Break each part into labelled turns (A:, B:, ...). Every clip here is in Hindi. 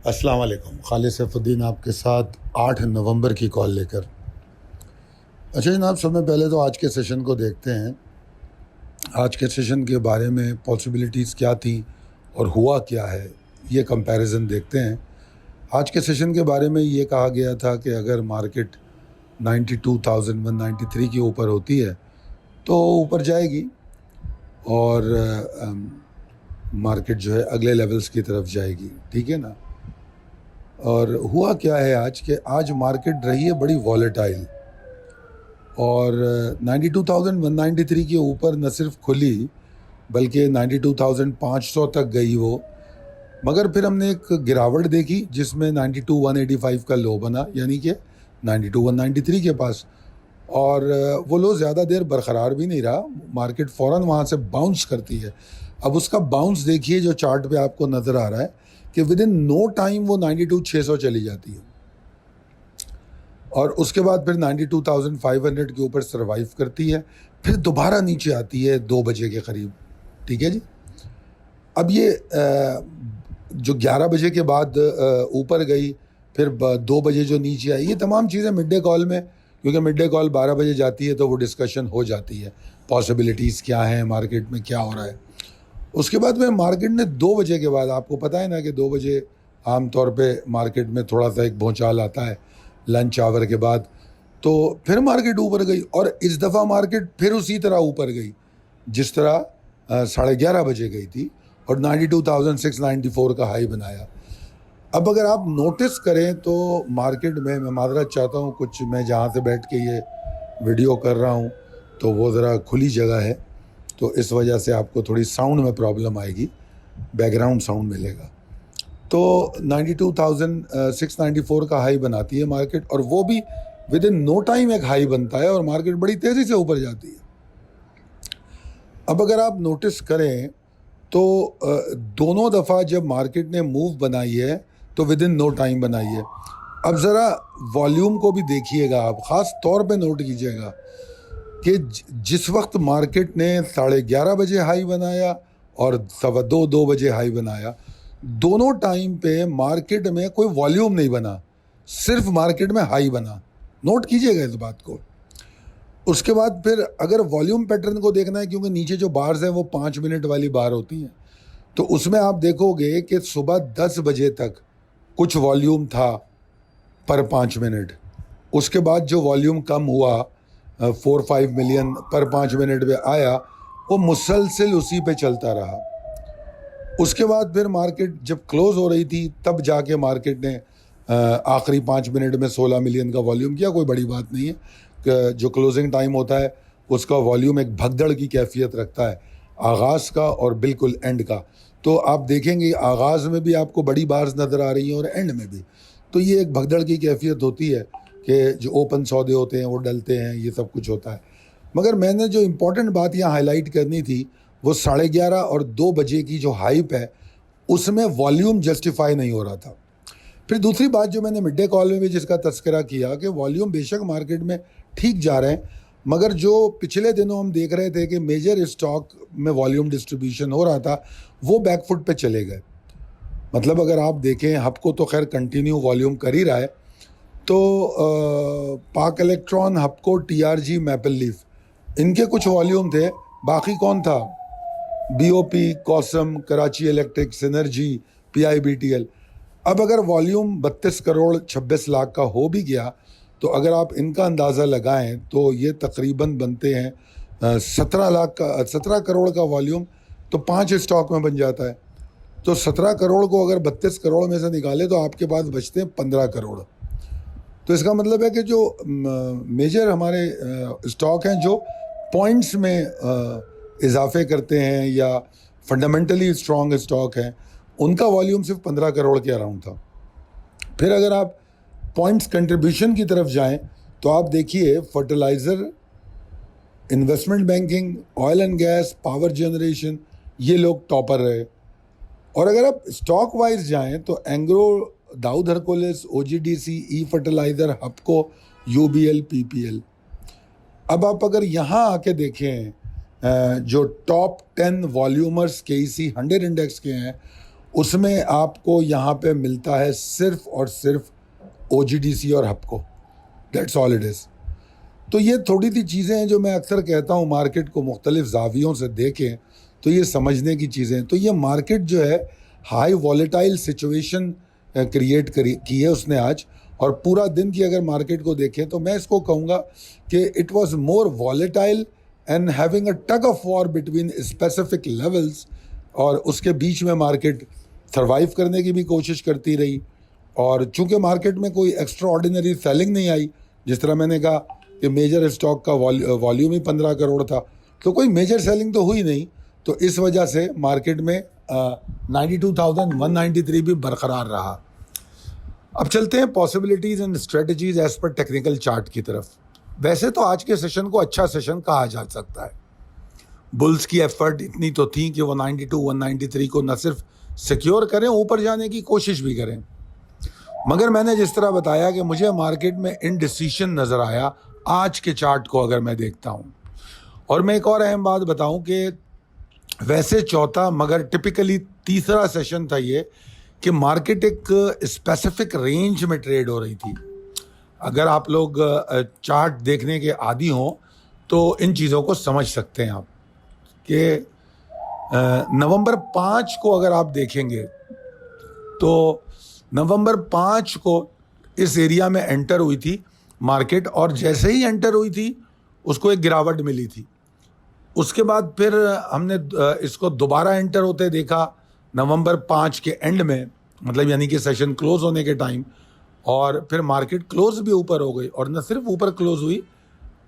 A: अस्सलाम वालेकुम। खालिद सैफुद्दीन आपके साथ 8 नवंबर की कॉल लेकर। अच्छा जनाब, सबसे पहले तो आज के सेशन को देखते हैं। आज के सेशन के बारे में पॉसिबिलिटीज़ क्या थी और हुआ क्या है, ये कंपैरिजन देखते हैं। आज के सेशन के बारे में ये कहा गया था कि अगर मार्केट 92,193 के ऊपर होती है तो ऊपर जाएगी और मार्केट जो है अगले लेवल्स की तरफ जाएगी, ठीक है ना। और हुआ क्या है आज के, आज मार्केट रही है बड़ी वॉलेटाइल और 92,193 के ऊपर न सिर्फ खुली बल्कि 92,500 तक गई वो। मगर फिर हमने एक गिरावट देखी जिसमें 92,185 का लो बना, यानी कि 92,193 के पास। और वो लो ज़्यादा देर बरकरार भी नहीं रहा, मार्केट फ़ौरन वहाँ से बाउंस करती है। अब उसका बाउंस देखिए जो चार्ट पे आपको नज़र आ रहा है कि विद इन नो टाइम वो 92,600 चली जाती है और उसके बाद फिर 92,500 के ऊपर सरवाइव करती है, फिर दोबारा नीचे आती है 2 बजे के करीब, ठीक है जी। अब ये जो 11 बजे के बाद ऊपर गई, फिर 2 बजे जो नीचे आई, ये तमाम चीज़ें मिड डे कॉल में, क्योंकि मिड डे कॉल 12 बजे जाती है तो वो डिस्कशन हो जाती है, पॉसिबिलिटीज़ क्या हैं, मार्केट में क्या हो रहा है। उसके बाद में मार्केट ने 2 बजे के बाद, आपको पता है ना कि 2 बजे आम तौर पे मार्केट में थोड़ा सा एक भूचाल आता है लंच आवर के बाद, तो फिर मार्केट ऊपर गई और इस दफ़ा मार्केट फिर उसी तरह ऊपर गई जिस तरह 11:30 बजे गई थी और 92,694 का हाई बनाया। अब अगर आप नोटिस करें तो मार्केट में, मैं माजरत चाहता हूँ, कुछ मैं जहाँ से बैठ के ये वीडियो कर रहा हूँ तो वो ज़रा खुली जगह है तो इस वजह से आपको थोड़ी साउंड में प्रॉब्लम आएगी, बैकग्राउंड साउंड मिलेगा। तो 92,694 का हाई बनाती है मार्केट और वो भी विद इन नो टाइम एक हाई बनता है और मार्केट बड़ी तेज़ी से ऊपर जाती है। अब अगर आप नोटिस करें तो दोनों दफ़ा जब मार्केट ने मूव बनाई है तो विद इन नो टाइम बनाई है। अब ज़रा वॉल्यूम को भी देखिएगा, आप ख़ास तौर पे नोट कीजिएगा कि जिस वक्त मार्केट ने 11:30 बजे हाई बनाया और 2:15 बजे हाई बनाया, दोनों टाइम पे मार्केट में कोई वॉल्यूम नहीं बना, सिर्फ मार्केट में हाई बना। नोट कीजिएगा इस बात को। उसके बाद फिर अगर वॉल्यूम पैटर्न को देखना है, क्योंकि नीचे जो बार्स हैं वो 5 मिनट वाली बार होती हैं, तो उसमें आप देखोगे कि सुबह 10 बजे तक कुछ वॉल्यूम था पर 5 मिनट। उसके बाद जो वॉल्यूम कम हुआ 4-5 मिलियन पर 5 मिनट में आया, वो मुसलसल उसी पे चलता रहा। उसके बाद फिर मार्केट जब क्लोज़ हो रही थी तब जाके मार्केट ने आखिरी 5 मिनट में 16 मिलियन का वॉल्यूम किया। कोई बड़ी बात नहीं है, जो क्लोजिंग टाइम होता है उसका वॉल्यूम एक भगदड़ की कैफियत रखता है, आगाज़ का और बिल्कुल एंड का। तो आप देखेंगे आगाज़ में भी आपको बड़ी बार्स नज़र आ रही हैं और एंड में भी, तो ये एक भगदड़ की कैफियत होती है कि जो ओपन सौदे होते हैं वो डलते हैं, ये सब कुछ होता है। मगर मैंने जो इम्पोर्टेंट बात यहाँ हाईलाइट करनी थी वो 11:30 और 2 बजे की जो हाइप है उसमें वॉल्यूम जस्टिफाई नहीं हो रहा था। फिर दूसरी बात जो मैंने मिड डे कॉल में भी जिसका तस्करा किया कि वॉल्यूम बेशक मार्केट में ठीक जा रहे हैं, मगर जो पिछले दिनों हम देख रहे थे कि मेजर स्टॉक में वॉल्यूम डिस्ट्रीब्यूशन हो रहा था वो बैकफुट पे चले गए। मतलब अगर आप देखें, हबको तो खैर कंटिन्यू वॉल्यूम कर ही रहा है, तो Pak electron, Hubco, TRG, maple leaf, इनके कुछ वॉल्यूम थे। बाकी कौन था? बीओपी, कॉसम, कराची इलेक्ट्रिक, सिनर्जी, पीआईबीटीएल। अब अगर वॉल्यूम 32 करोड़ 26 लाख का हो भी गया तो अगर आप इनका अंदाज़ा लगाएं तो ये तकरीबन बनते हैं 17 करोड़ का वॉल्यूम, तो 5 स्टॉक में बन जाता है। तो 17 करोड़ को अगर 32 करोड़ में से निकाले तो आपके पास बचते हैं 15 करोड़। तो इसका मतलब है कि जो मेजर हमारे स्टॉक हैं जो पॉइंट्स में इजाफे करते हैं या फंडामेंटली स्ट्रॉन्ग स्टॉक हैं, उनका वॉल्यूम सिर्फ 15 करोड़ के अराउंड था। फिर अगर आप पॉइंट्स कंट्रीब्यूशन की तरफ जाएं तो आप देखिए fertiliser, investment banking, oil and gas, power generation, ये लोग टॉपर रहे। और अगर आप स्टॉक वाइज जाएं तो एंग्रो, दाऊद हरकुलिस, ओजीडीसी, ई फर्टिलाइज़र, हबको, यूबीएल, पीपीएल। अब आप अगर यहाँ आके देखें जो टॉप 10 वॉल्यूमर्स केईसी 100 इंडेक्स के हैं उसमें आपको यहाँ पे मिलता है सिर्फ और सिर्फ OGDC और हपको, दैट्स ऑल इट इज़। तो ये थोड़ी सी चीज़ें हैं जो मैं अक्सर कहता हूँ मार्केट को मुख्तलिफ जावियों से देखें तो ये समझने की चीज़ें। तो ये मार्केट जो है हाई वॉलेटाइल सिचुएशन क्रिएट की है उसने आज, और पूरा दिन की अगर मार्केट को देखें तो मैं इसको कहूँगा कि it was more volatile and having a tug of war between specific levels, और उसके बीच में मार्केट सर्वाइव करने की भी कोशिश करती रही। और चूंकि मार्केट में कोई एक्स्ट्रा ऑर्डिनरी सेलिंग नहीं आई, जिस तरह मैंने कहा कि मेजर स्टॉक का वॉल्यूम ही 15 करोड़ था, तो कोई मेजर सेलिंग तो हुई नहीं, तो इस वजह से मार्केट में 92,193 भी बरकरार रहा। अब चलते हैं possibilities and strategies as per technical chart की तरफ। वैसे तो आज के सेशन को अच्छा सेशन कहा जा सकता है। बुल्स की एफर्ट इतनी तो थी कि वो 92, 193 को न सिर्फ सिक्योर करें, ऊपर जाने की कोशिश भी करें। मगर मैंने जिस तरह बताया कि मुझे मार्केट में इनडिसीशन नज़र आया आज के चार्ट को अगर मैं देखता हूँ। और मैं एक और अहम बात बताऊँ कि वैसे चौथा मगर टिपिकली तीसरा सेशन था ये कि मार्केट एक स्पेसिफिक रेंज में ट्रेड हो रही थी। अगर आप लोग चार्ट देखने के आदी हों तो इन चीज़ों को समझ सकते हैं आप कि नवंबर 5 को अगर आप देखेंगे तो नवंबर 5 को इस एरिया में एंटर हुई थी मार्केट, और जैसे ही एंटर हुई थी उसको एक गिरावट मिली थी। उसके बाद फिर हमने इसको दोबारा एंटर होते देखा नवंबर 5 के एंड में, मतलब यानी कि सेशन क्लोज होने के टाइम, और फिर मार्केट क्लोज भी ऊपर हो गई, और न सिर्फ ऊपर क्लोज हुई,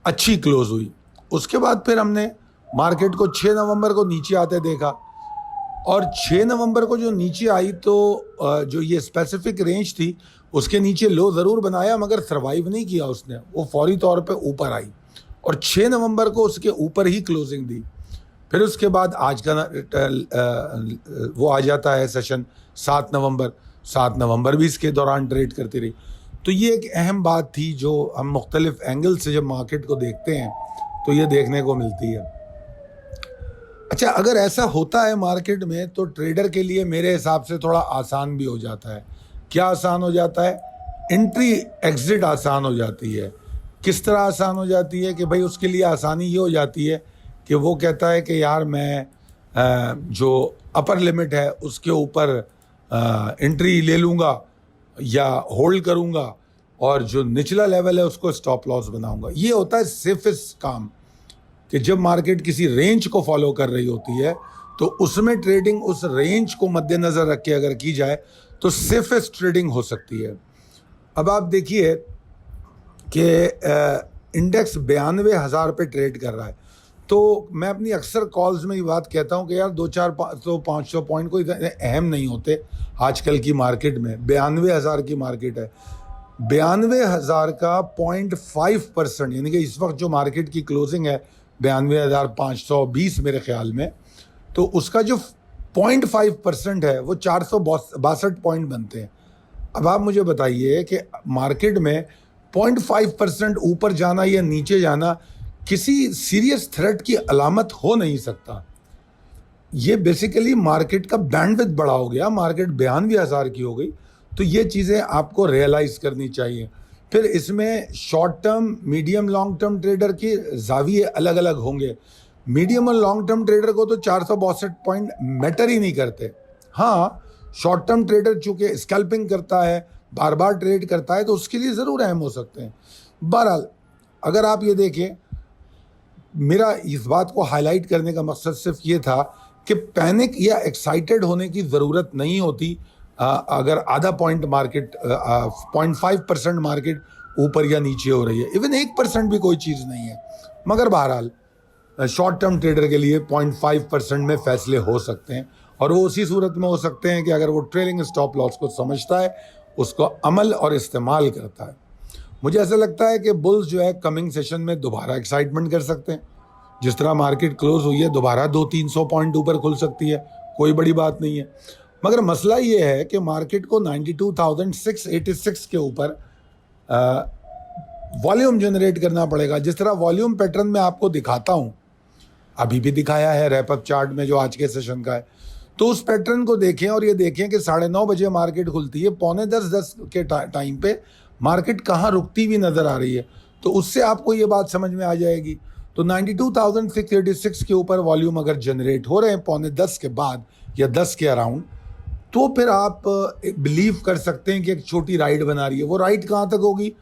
A: अच्छी क्लोज हुई। उसके बाद फिर हमने मार्केट को 6 नवंबर को नीचे आते देखा, और 6 नवंबर को जो नीचे आई तो जो ये स्पेसिफिक रेंज थी उसके नीचे लो ज़रूर बनाया मगर सर्वाइव नहीं किया उसने, वो फौरी तौर पे ऊपर आई और 6 नवंबर को उसके ऊपर ही क्लोजिंग दी। फिर उसके बाद आज का वो आ जाता है सेशन 7 नवंबर, 7 नवंबर भी इसके दौरान ट्रेड करती रही। तो ये एक अहम बात थी जो हम मुख्तलिफ एंगल से जब मार्केट को देखते हैं तो ये देखने को मिलती है। अच्छा, अगर ऐसा होता है मार्केट में तो ट्रेडर के लिए मेरे हिसाब से थोड़ा आसान भी हो जाता है। क्या आसान हो जाता है? एंट्री एग्जिट आसान हो जाती है। किस तरह आसान हो जाती है कि भाई उसके लिए आसानी ये हो जाती है कि वो कहता है कि यार मैं जो अपर लिमिट है उसके ऊपर एंट्री ले लूँगा या होल्ड करूँगा, और जो निचला लेवल है उसको स्टॉप लॉस बनाऊँगा। ये होता है सेफेस्ट काम कि जब मार्केट किसी रेंज को फॉलो कर रही होती है तो उसमें ट्रेडिंग उस रेंज को मद्देनज़र रख के अगर की जाए तो सेफेस्ट ट्रेडिंग हो सकती है। अब आप देखिए कि इंडेक्स 92,000 पे ट्रेड कर रहा है, तो मैं अपनी अक्सर कॉल्स में ये बात कहता हूँ कि यार 200-500 पॉइंट कोई इतने अहम नहीं होते आजकल की मार्केट में। 92,000 की मार्केट है, 92,000 का 0.5% यानी कि इस वक्त जो मार्केट की क्लोजिंग है 92,520 मेरे ख्याल में, तो उसका जो 0.5% है वो 462 पॉइंट बनते हैं। अब आप मुझे बताइए कि मार्केट में 0.5% ऊपर जाना या नीचे जाना किसी सीरियस थ्रेट की अलामत हो नहीं सकता। ये बेसिकली मार्केट का बैंडविड्थ बड़ा हो गया, मार्केट 92,000 की हो गई। तो ये चीज़ें आपको रियलाइज़ करनी चाहिए। फिर इसमें short term, medium long term trader के जाविये अलग अलग होंगे। मीडियम और लॉन्ग टर्म ट्रेडर को तो 462 पॉइंट मैटर ही नहीं करते। हाँ, शॉर्ट टर्म ट्रेडर चूँकि स्कैल्पिंग करता है, बार बार ट्रेड करता है, तो उसके लिए ज़रूर अहम हो सकते हैं। बहरहाल अगर आप ये देखें, मेरा इस बात को हाईलाइट करने का मकसद सिर्फ ये था कि पैनिक या एक्साइटेड होने की ज़रूरत नहीं होती अगर आधा पॉइंट मार्केट 0.5% मार्केट ऊपर या नीचे हो रही है। इवन 1% भी कोई चीज़ नहीं है। मगर बहरहाल शॉर्ट टर्म ट्रेडर के लिए 0.5% में फ़ैसले हो सकते हैं, और वो उसी सूरत में हो सकते हैं कि अगर वो ट्रेलिंग स्टॉप लॉस को समझता है, उसको अमल और इस्तेमाल करता है। मुझे ऐसा लगता है कि बुल्स जो है कमिंग सेशन में दोबारा एक्साइटमेंट कर सकते हैं। जिस तरह मार्केट क्लोज हुई है दोबारा 200-300 पॉइंट ऊपर खुल सकती है, कोई बड़ी बात नहीं है। मगर मसला ये है कि मार्केट को 92,686 के ऊपर वॉल्यूम जनरेट करना पड़ेगा। जिस तरह वॉल्यूम पैटर्न में आपको दिखाता हूँ, अभी भी दिखाया है रैप अप चार्ट में जो आज के सेशन का है, तो उस पैटर्न को देखें और ये देखें कि 9:30 बजे मार्केट खुलती है, 9:45 के टाइम पे मार्केट कहाँ रुकती हुई नज़र आ रही है, तो उससे आपको ये बात समझ में आ जाएगी। तो 92,686 के ऊपर वॉल्यूम अगर जनरेट हो रहे हैं 9:45 के बाद या 10 के अराउंड, तो फिर आप बिलीव कर सकते हैं कि एक छोटी राइड बना रही है। वो राइड कहाँ तक होगी?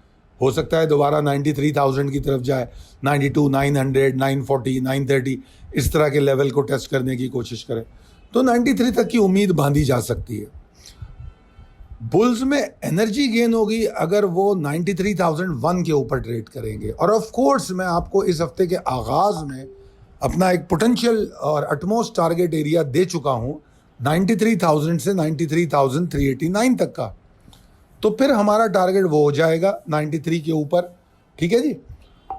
A: हो सकता है दोबारा 93,000 की तरफ जाए, 92, 900, 940, 930 इस तरह के लेवल को टेस्ट करने की कोशिश करें, तो 93 तक की उम्मीद बांधी जा सकती है। बुल्स में एनर्जी गेन होगी अगर वो 93,001 के ऊपर ट्रेड करेंगे। और ऑफ कोर्स मैं आपको इस हफ्ते के आगाज़ में अपना एक पोटेंशियल और अटमोस्ट टारगेट एरिया दे चुका हूँ 93,000 से 93,389 तक का। तो फिर हमारा टारगेट वो हो जाएगा 93 के ऊपर, ठीक है जी।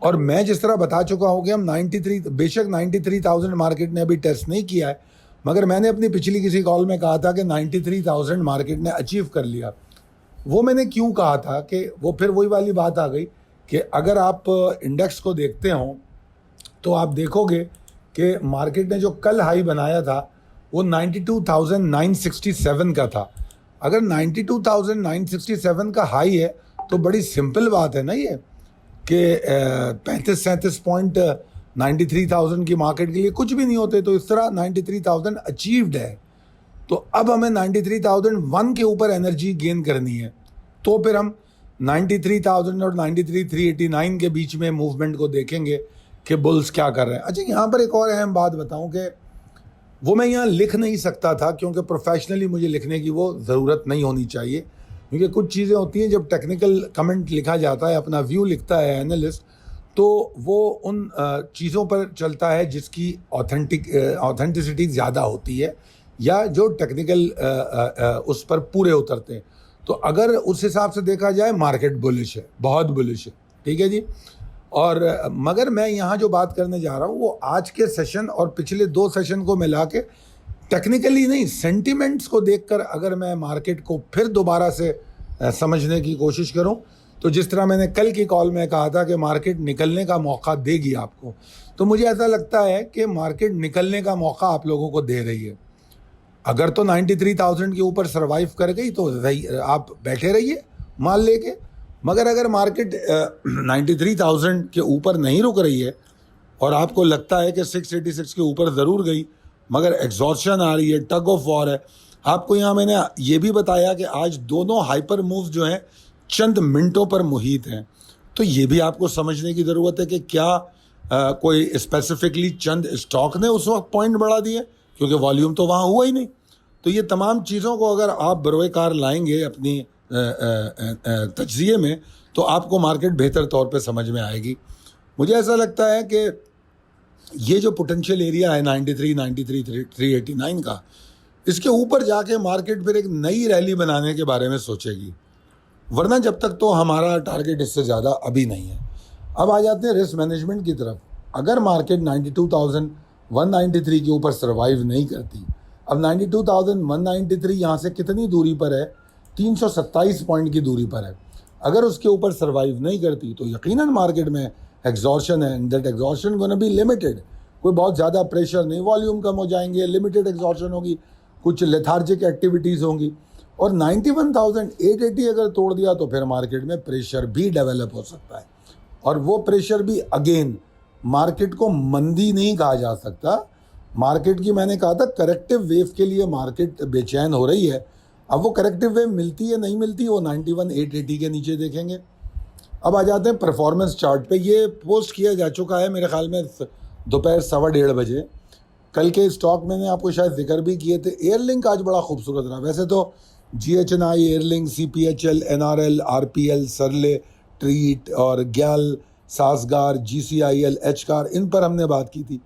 A: और मैं जिस तरह बता चुका हूँ कि हम 93, बेशक 93,000 मार्केट ने अभी टेस्ट नहीं किया है, मगर मैंने अपनी पिछली किसी कॉल में कहा था कि 93,000 मार्केट ने अचीव कर लिया। वो मैंने क्यों कहा था कि वो फिर वही वाली बात आ गई कि अगर आप इंडेक्स को देखते हो तो आप देखोगे कि मार्केट ने जो कल हाई बनाया था वो 92,967 का था। अगर 92,967 का हाई है तो बड़ी सिंपल बात है ना ये कि 35-37 पॉइंट 93,000 की मार्केट के लिए कुछ भी नहीं होते। तो इस तरह 93,000 अचीव्ड है। तो अब हमें 93,001 के ऊपर एनर्जी गेन करनी है, तो फिर हम 93,000 और 93,389 के बीच में मूवमेंट को देखेंगे कि बुल्स क्या कर रहे हैं। अच्छा, यहाँ पर एक और अहम बात बताऊँ कि वो मैं यहाँ लिख नहीं सकता था क्योंकि प्रोफेशनली मुझे लिखने की वो ज़रूरत नहीं होनी चाहिए, क्योंकि कुछ चीज़ें होती हैं जब टेक्निकल कमेंट लिखा जाता है, अपना व्यू लिखता है एनालिस्ट, तो वो उन चीज़ों पर चलता है जिसकी ऑथेंटिसिटी ज़्यादा होती है या जो टेक्निकल उस पर पूरे उतरते हैं। तो अगर उस हिसाब से देखा जाए मार्केट बुलिश है, बहुत बुलिश है, ठीक है जी। और मगर मैं यहाँ जो बात करने जा रहा हूँ वो आज के सेशन और पिछले 2 सेशन को मिला के टेक्निकली नहीं, सेंटिमेंट्स को देखकर अगर मैं मार्केट को फिर दोबारा से समझने की कोशिश करूँ, तो जिस तरह मैंने कल की कॉल में कहा था कि मार्केट निकलने का मौका देगी आपको, तो मुझे ऐसा लगता है कि मार्केट निकलने का मौका आप लोगों को दे रही है। अगर तो 93,000 के ऊपर सर्वाइव कर गई तो आप बैठे रहिए माल लेके, मगर अगर मार्केट 93,000 के ऊपर नहीं रुक रही है और आपको लगता है कि 686 के ऊपर ज़रूर गई मगर एग्जॉर्शन आ रही है, टग ऑफ वॉर है, आपको यहाँ मैंने ये भी बताया कि आज दोनों हाइपर मूव्स जो हैं चंद मिनटों पर मुहित हैं। तो ये भी आपको समझने की ज़रूरत है कि क्या कोई स्पेसिफिकली चंद स्टॉक ने उस वक्त पॉइंट बढ़ा दिए, क्योंकि वॉल्यूम तो वहाँ हुआ ही नहीं। तो ये तमाम चीज़ों को अगर आप बरोएकार लाएंगे अपनी तज्ज़िये में, तो आपको मार्केट बेहतर तौर पे समझ में आएगी। मुझे ऐसा लगता है कि ये जो पोटेंशियल एरिया है 93,389 का, इसके ऊपर जाके मार्केट फिर एक नई रैली बनाने के बारे में सोचेगी, वरना जब तक तो हमारा टारगेट इससे ज़्यादा अभी नहीं है। अब आ जाते हैं रिस्क मैनेजमेंट की तरफ। अगर मार्केट 92,193 के ऊपर सर्वाइव नहीं करती, अब 92,193 यहाँ से कितनी दूरी पर है? 327 पॉइंट की दूरी पर है। अगर उसके ऊपर सर्वाइव नहीं करती तो यकीनन मार्केट में एग्जॉर्शन है, and that exhaustion gonna be limited. कोई बहुत ज़्यादा प्रेशर नहीं, वॉल्यूम कम हो जाएंगे, लिमिटेड एग्जॉर्शन होगी, कुछ लेथार्जिक एक्टिविटीज़ होंगी। और 91,880 अगर तोड़ दिया तो फिर मार्केट में प्रेशर भी डेवलप हो सकता है, और वो प्रेशर भी अगेन मार्केट को मंदी नहीं कहा जा सकता। मार्केट की मैंने कहा था करेक्टिव वेव के लिए मार्केट बेचैन हो रही है। अब वो करेक्टिव वेव मिलती है नहीं मिलती, वो 91,880 के नीचे देखेंगे। अब आ जाते हैं परफॉर्मेंस चार्ट पे। ये पोस्ट किया जा चुका है मेरे ख्याल में दोपहर 1:15 बजे। कल के स्टॉक मैंने आपको शायद जिक्र भी किए थे। एयरलिंक आज बड़ा खूबसूरत रहा। वैसे तो GHNI, airlink, CPHL, NRL, RPL, सरले, ट्रीट और ग्याल, सासगार, GCIL, HCAR, इन पर हमने बात की थी।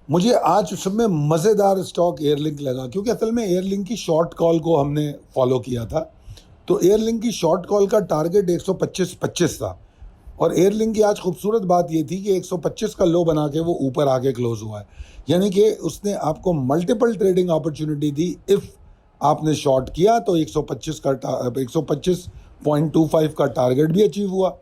A: मुझे आज सब में मज़ेदार स्टॉक एयरलिंक लगा, क्योंकि असल में एयरलिंक की शॉर्ट कॉल को हमने फॉलो किया था। तो एयरलिंक की शॉर्ट कॉल का टारगेट 125.25 था, और एयरलिंक की आज खूबसूरत बात ये थी कि 125 का लो बना के वो ऊपर आके क्लोज हुआ है, यानी कि उसने आपको multiple trading opportunity the. If आपने शॉर्ट किया तो 125.25 का टारगेट भी अचीव हुआ।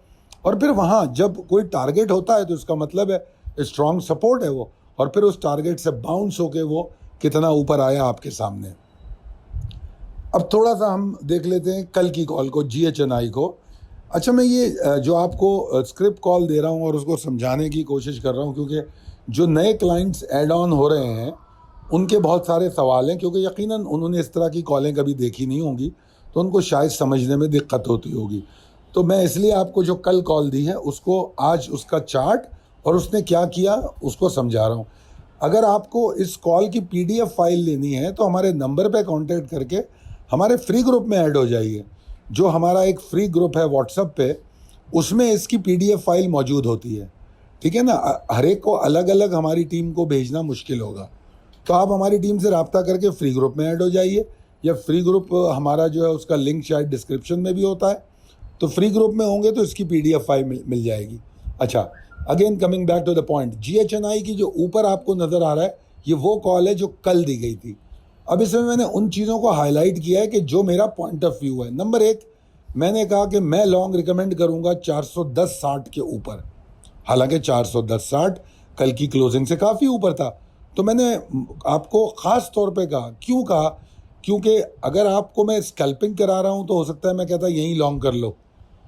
A: और फिर वहाँ जब कोई टारगेट होता है तो इसका मतलब है स्ट्रॉन्ग सपोर्ट है वो, और फिर उस टारगेट से बाउंस होके वो कितना ऊपर आया आपके सामने। अब थोड़ा सा हम देख लेते हैं कल की कॉल को, GHNI को। अच्छा, मैं ये जो आपको स्क्रिप्ट कॉल दे रहा हूँ और उसको समझाने की कोशिश कर रहा हूँ, क्योंकि जो नए क्लाइंट्स ऐड ऑन हो रहे हैं उनके बहुत सारे सवाल हैं, क्योंकि यकीनन उन्होंने इस तरह की कॉलें कभी देखी नहीं होंगी, तो उनको शायद समझने में दिक्कत होती होगी। तो मैं इसलिए आपको जो कल कॉल दी है उसको आज उसका चार्ट और उसने क्या किया उसको समझा रहा हूँ। अगर आपको इस कॉल की PDF फाइल लेनी है तो हमारे नंबर पे कांटेक्ट करके हमारे फ्री ग्रुप में ऐड हो जाइए। जो हमारा एक फ्री ग्रुप है व्हाट्सएप पे, उसमें इसकी PDF फाइल मौजूद होती है, ठीक है ना। हर एक को अलग अलग हमारी टीम को भेजना मुश्किल होगा, तो आप हमारी टीम से रब्ता करके फ्री ग्रुप में ऐड हो जाइए, या फ्री ग्रुप हमारा जो है उसका लिंक शायद डिस्क्रिप्शन में भी होता है, तो फ्री ग्रुप में होंगे तो इसकी PDF फाइल मिल जाएगी। अच्छा, again coming back to the point, GHNI की जो ऊपर आपको नज़र आ रहा है ये वो कॉल है जो कल दी गई थी। अब इसमें मैंने उन चीज़ों को हाईलाइट किया है कि जो मेरा पॉइंट ऑफ व्यू है। नंबर 1, मैंने कहा कि मैं लॉन्ग रिकमेंड करूंगा 410.60 के ऊपर, हालांकि 410.60 कल की क्लोजिंग से काफ़ी ऊपर था। तो मैंने आपको ख़ास तौर पे कहा, क्यों कहा, क्योंकि अगर आपको मैं स्कैल्पिंग करा रहा हूं तो हो सकता है मैं कहता यहीं लॉन्ग कर लो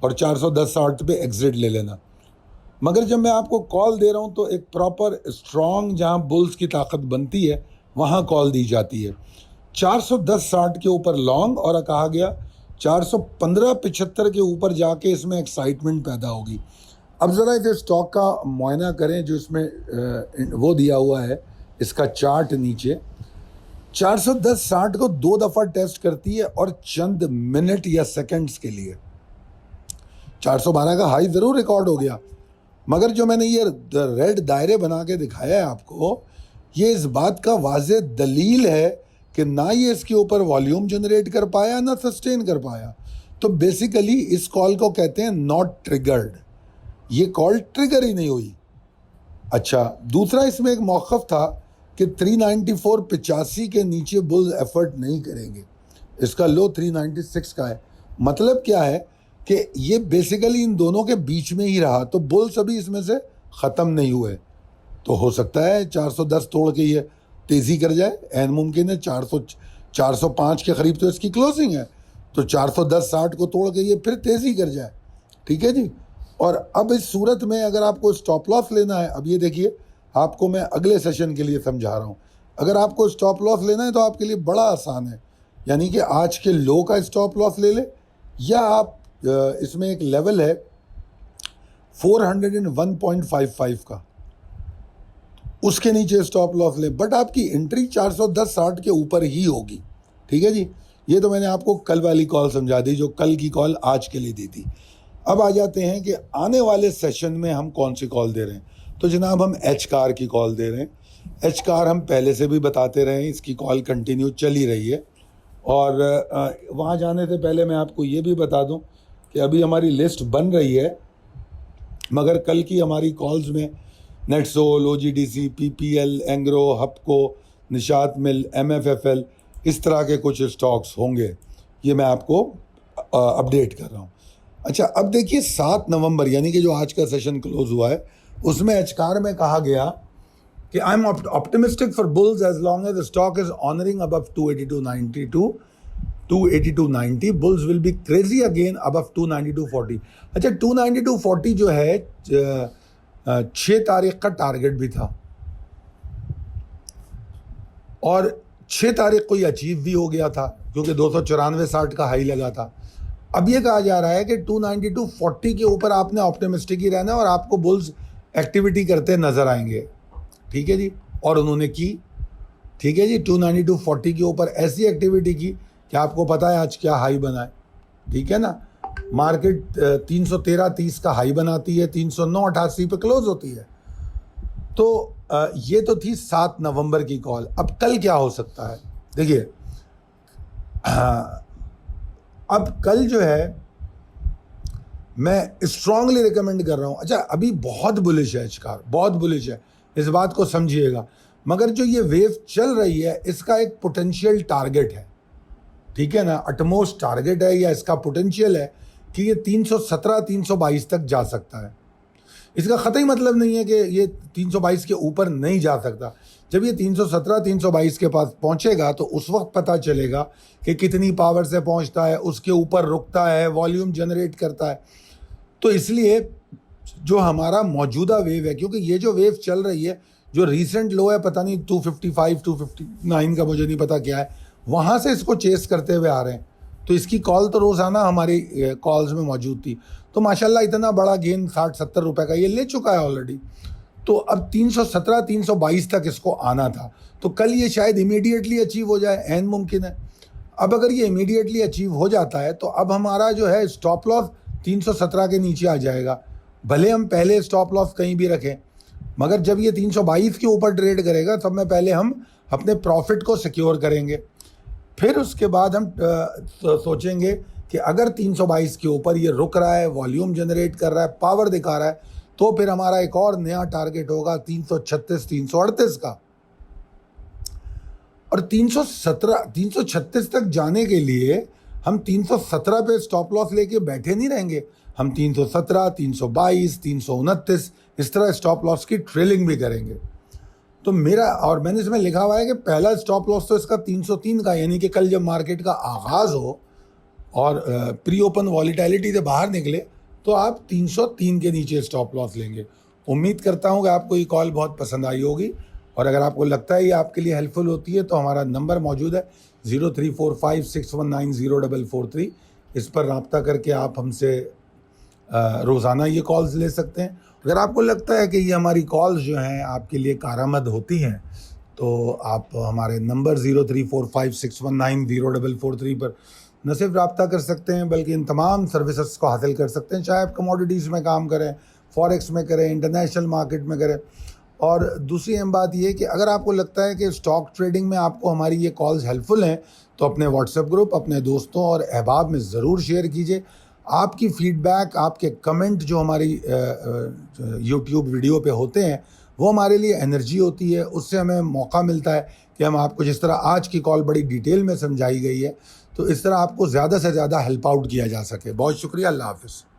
A: और 410.60 पे एग्जिट ले लेना। मगर जब मैं आपको कॉल दे रहा हूं तो एक प्रॉपर स्ट्रॉन्ग, जहां बुल्स की ताकत बनती है वहां कॉल दी जाती है। 410.60 के ऊपर लॉन्ग, और कहा गया 415.75 के ऊपर जाके इसमें एक्साइटमेंट पैदा होगी। अब ज़रा इस स्टॉक का मुआयना करें जो इसमें वो दिया हुआ है, इसका चार्ट नीचे। 410.60 को 2 दफ़ा टेस्ट करती है और चंद मिनट या सेकंड्स के लिए 412 का हाई ज़रूर रिकॉर्ड हो गया, मगर जो मैंने ये रेड दायरे बना के दिखाया है आपको, ये इस बात का वाज़े दलील है कि ना ये इसके ऊपर वॉल्यूम जनरेट कर पाया ना सस्टेन कर पाया। तो बेसिकली इस कॉल को कहते हैं नॉट ट्रिगर्ड, ये कॉल ट्रिगर ही नहीं हुई। अच्छा, दूसरा इसमें एक मौक़िफ़ था कि 394.85 के नीचे बुल्स एफर्ट नहीं करेंगे, इसका लो 396 का है। मतलब क्या है कि ये बेसिकली इन दोनों के बीच में ही रहा, तो बुल्स अभी इसमें से ख़त्म नहीं हुए। तो हो सकता है 410 तोड़ के ये तेज़ी कर जाए, ऐन मुमकिन है। 405 के करीब तो इसकी क्लोजिंग है, तो 410.60 को तोड़ के ये फिर तेज़ी कर जाए, ठीक है जी। और अब इस सूरत में अगर आपको स्टॉप लॉस लेना है, अब ये देखिए आपको मैं अगले सेशन के लिए समझा रहा हूँ। अगर आपको स्टॉप लॉस लेना है तो आपके लिए बड़ा आसान है, यानी कि आज के लो का स्टॉप लॉस ले ले, या आप इसमें एक लेवल है 401.55 का, उसके नीचे स्टॉप लॉस ले, बट आपकी एंट्री 410.60 के ऊपर ही होगी, ठीक है जी। ये तो मैंने आपको कल वाली कॉल समझा दी, जो कल की कॉल आज के लिए दी थी। अब आ जाते हैं कि आने वाले सेशन में हम कौन सी कॉल दे रहे हैं। तो जनाब हम एच कार की कॉल दे रहे हैं। एच कार हम पहले से भी बताते रहे हैं, इसकी कॉल कंटिन्यू चली रही है। और वहाँ जाने से पहले मैं आपको ये भी बता दूं कि अभी हमारी लिस्ट बन रही है, मगर कल की हमारी कॉल्स में NetSol, OGDC, PPL, Engro, Hubco, Nishat mill, MFFL, इस तरह के कुछ स्टॉक्स होंगे, ये मैं आपको अपडेट कर रहा हूँ। अच्छा, अब देखिए 7 नवंबर यानी कि जो आज का सेशन क्लोज हुआ है, उसमें एचकार में कहा गया कि I am optimistic for bulls as long as stock is honoring above 282.90, bulls will be crazy again above 292.40। अच्छा, 292.40 जो है 6 तारीख का टारगेट भी था और 6 तारीख को ये अचीव भी हो गया था, क्योंकि 294.60 का हाई लगा था। अब ये कहा जा रहा है कि 292.40 के ऊपर आपने ऑप्टिमिस्टिक ही रहना है और आपको बुल्स एक्टिविटी करते नजर आएंगे, ठीक है जी। और उन्होंने की, ठीक है जी, 292.40 के ऊपर ऐसी एक्टिविटी की कि आपको पता है आज क्या हाई बना है, ठीक है ना। मार्केट 313.30 का हाई बनाती है, 309.88 पे क्लोज होती है। तो ये तो थी 7 नवंबर की कॉल। अब कल क्या हो सकता है, देखिए अब कल जो है मैं स्ट्रांगली रिकमेंड कर रहा हूं। अच्छा, अभी बहुत बुलिश है एचकार, बहुत बुलिश है, इस बात को समझिएगा। मगर जो ये वेव चल रही है इसका एक पोटेंशियल टारगेट है, ठीक है ना, अटमोस्ट टारगेट है या इसका पोटेंशियल है कि ये 317-322 तक जा सकता है। इसका क़तई मतलब नहीं है कि ये 322 के ऊपर नहीं जा सकता। जब ये 317 322 के पास पहुंचेगा तो उस वक्त पता चलेगा कि कितनी पावर से पहुंचता है, उसके ऊपर रुकता है, वॉल्यूम जनरेट करता है। तो इसलिए जो हमारा मौजूदा वेव है, क्योंकि ये जो वेव चल रही है, जो रिसेंट लो है पता नहीं 255 259 का, मुझे नहीं पता क्या है, वहाँ से इसको चेस करते हुए आ रहे हैं। तो इसकी कॉल तो रोज़ाना हमारी कॉल्स में मौजूद थी। तो माशाल्लाह इतना बड़ा गेन 60-70 रुपए का ये ले चुका है ऑलरेडी। तो अब 317 322 तक इसको आना था, तो कल ये शायद इमीडिएटली अचीव हो जाए, ऐन मुमकिन है। अब अगर ये इमीडिएटली अचीव हो जाता है तो अब हमारा जो है स्टॉप लॉस 317 के नीचे आ जाएगा। भले हम पहले स्टॉप लॉस कहीं भी रखें, मगर जब ये 322 के ऊपर ट्रेड करेगा तब में पहले हम अपने प्रॉफिट को सिक्योर करेंगे। फिर उसके बाद हम सोचेंगे कि अगर 322 के ऊपर ये रुक रहा है, वॉल्यूम जनरेट कर रहा है, पावर दिखा रहा है, तो फिर हमारा एक और नया टारगेट होगा 336 338 का। और 336 तक जाने के लिए हम 317 पे स्टॉप लॉस लेके बैठे नहीं रहेंगे। हम 317 322 329 इस तरह स्टॉप लॉस की ट्रेलिंग भी करेंगे। तो मैंने इसमें लिखा हुआ है कि पहला स्टॉप लॉस तो इसका 303 का, यानी कि कल जब मार्केट का आगाज़ हो और प्री ओपन वॉलीटिलिटी से बाहर निकले तो आप 303 के नीचे स्टॉप लॉस लेंगे। उम्मीद करता हूँ कि आपको ये कॉल बहुत पसंद आई होगी, और अगर आपको लगता है ये आपके लिए हेल्पफुल होती है तो हमारा नंबर मौजूद है 0345619043। इस पर रब्ता करके आप हमसे रोज़ाना ये कॉल्स ले सकते हैं। अगर आपको लगता है कि ये हमारी कॉल्स जो हैं आपके लिए कारआमद होती हैं तो आप हमारे नंबर 0345619043 पर न सिर्फ रब्ता कर सकते हैं बल्कि इन तमाम सर्विसेज को हासिल कर सकते हैं, चाहे आप कमोडिटीज़ में काम करें, फॉरेक्स में करें, इंटरनेशनल मार्केट में करें। और दूसरी अहम बात ये कि अगर आपको लगता है कि स्टॉक ट्रेडिंग में आपको हमारी ये कॉल्स हेल्पफुल हैं तो अपने व्हाट्सएप ग्रुप, अपने दोस्तों और अहबाब में ज़रूर शेयर कीजिए। आपकी फ़ीडबैक, आपके कमेंट जो हमारी यूट्यूब वीडियो पे होते हैं वो हमारे लिए एनर्जी होती है, उससे हमें मौका मिलता है कि हम आपको, जिस तरह आज की कॉल बड़ी डिटेल में समझाई गई है, तो इस तरह आपको ज़्यादा से ज़्यादा हेल्प आउट किया जा सके। बहुत शुक्रिया, अल्लाह हाफ़िज़।